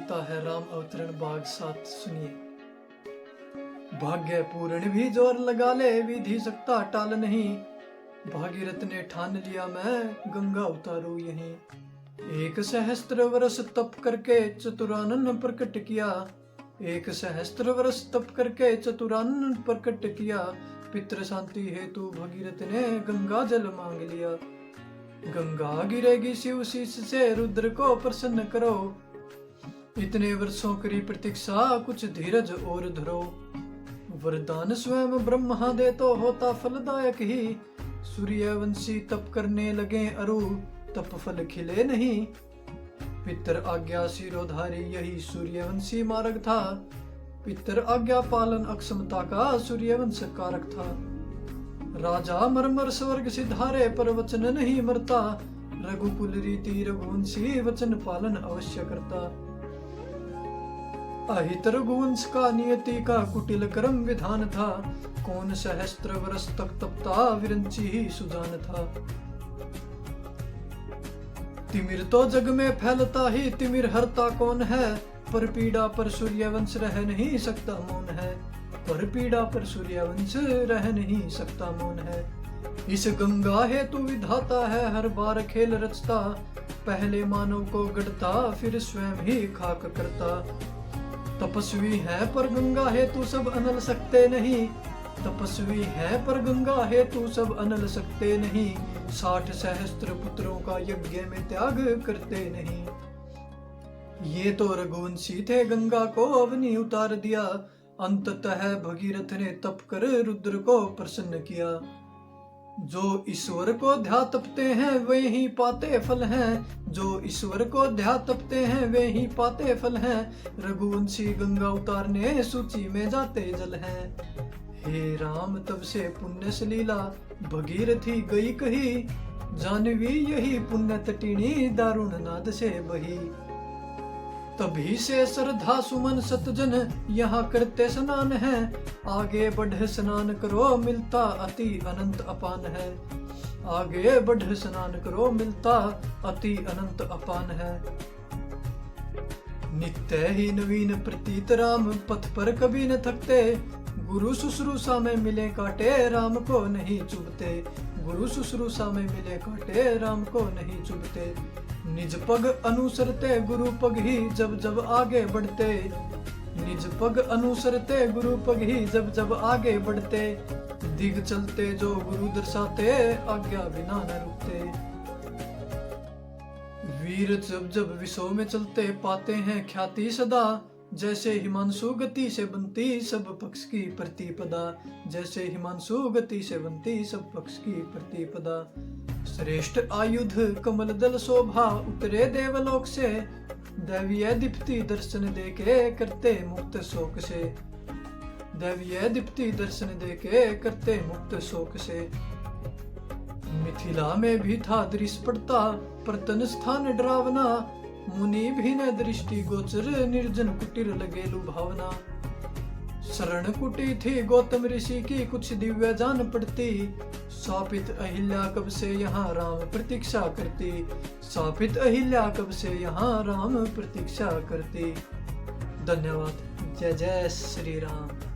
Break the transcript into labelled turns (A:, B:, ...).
A: कहता है राम अवतरण भाग 7 सुनिए। भाग्य पूर्ण भी जोर लगा ले, विधि सकता टाल नहीं। भागीरथ ने ठान लिया मैं गंगा उतारू यहीं। 1 सहस्त्र वर्ष तप करके चतुरानन प्रकट किया। 1 सहस्त्र वर्ष तप करके चतुरानन प्रकट किया। पितृ शांति हेतु भगीरथ ने गंगा जल मांग लिया। गंगा गिरेगी शिव शीश से, रुद्र को प्रसन्न करो। इतने वर्षों करी प्रतीक्षा, कुछ धीरज और धरो। वरदान स्वयं ब्रह्मा दे तो होता फलदायक ही। सूर्यवंशी तप करने लगे अरु, तप फल खिले नहीं। पितर आज्ञा सिरोधारी, यही सूर्यवंशी मार्ग था। पितर आज्ञा पालन अक्षमता का सूर्यवंश कारक था। राजा मरमर स्वर्ग सिधारे, पर वचन नहीं मरता। रघुकुल रीति रघुवंशी, वचन पालन अवश्य करता। अहित रघुवंश का नियति का कुटिल कर्म विधान था। कौन सहस्त्र वर्ष तक तपता, विरंची ही सुजान था। तिमिर तो जग में फैलता ही, तिमिर हरता कौन है। पर पीड़ा पर सूर्यवंश रह नहीं सकता मौन है। पर पीड़ा पर सूर्यवंश रह नहीं सकता मौन है। इस गंगा हेतु विधाता है हर बार खेल रचता। पहले मानव को गढ़ता, फिर स्वयं ही खाक करता। तपस्वी है पर गंगा हेतु सब अनल सकते नहीं। तपस्वी है पर गंगा हेतु सब अनल सकते नहीं। 60 सहस्त्र पुत्रों का यज्ञ में त्याग करते नहीं। ये तो रघुवंशी थे, गंगा को अवनी उतार दिया। अंततः भगीरथ ने तप कर रुद्र को प्रसन्न किया। जो ईश्वर को ध्या तपते हैं वे ही पाते फल हैं। जो ईश्वर को ध्या तपते हैं वे ही पाते फल हैं। रघुवंशी गंगा उतारने सूची में जाते जल हैं। हे राम तब से पुण्य सलीला, भगीरथी गई कही। जानवी यही पुण्य तटिनी, दारुण नाद से बही। तभी से श्रद्धा सुमन सतजन यहाँ करते स्नान है। आगे बढ़ स्नान करो, मिलता अति अनंत अपान है। आगे बढ़ स्नान करो, मिलता अति अनंत अपान है। नित्य ही नवीन प्रतीत राम, पथ पर कभी न थकते। गुरु शुश्रूषा में मिले काटे, राम को नहीं चुभते। गुरु शुश्रूषा में मिले काटे, राम को नहीं चुभते। निज पग अनुसरते गुरु पग ही, जब जब आगे बढ़ते। निज पग अनुसरते गुरु पग ही, जब जब आगे बढ़ते। दिग चलते जो गुरु दर्शाते, आज्ञा बिना न रुकते। वीर जब जब विषों में चलते, पाते हैं ख्याति सदा। जैसे हिमांशु गति से बनती सब पक्ष की प्रतिपदा। जैसे हिमांशु गति से बनती सब पक्ष की प्रतिपदा। श्रेष्ठ आयुध कमल दल शोभा, उतरे देवलोक से। दैवीय दीप्ति दर्शन देके करते मुक्त शोक से। दैवीय दीप्ति दर्शन देके करते मुक्त शोक से। मिथिला में भी था दृश्य पड़ता, प्रतन स्थान डरावना। मुनि भी न दृष्टि गोचर, निर्जन कुटीर लगे लुभावना। शरण कुटी थी गौतम ऋषि की, कुछ दिव्य जान पड़ती। शापित अहिल्या कब से यहाँ राम प्रतीक्षा करती। शापित अहिल्या कब से यहाँ राम प्रतीक्षा करती। धन्यवाद। जय जय श्री राम।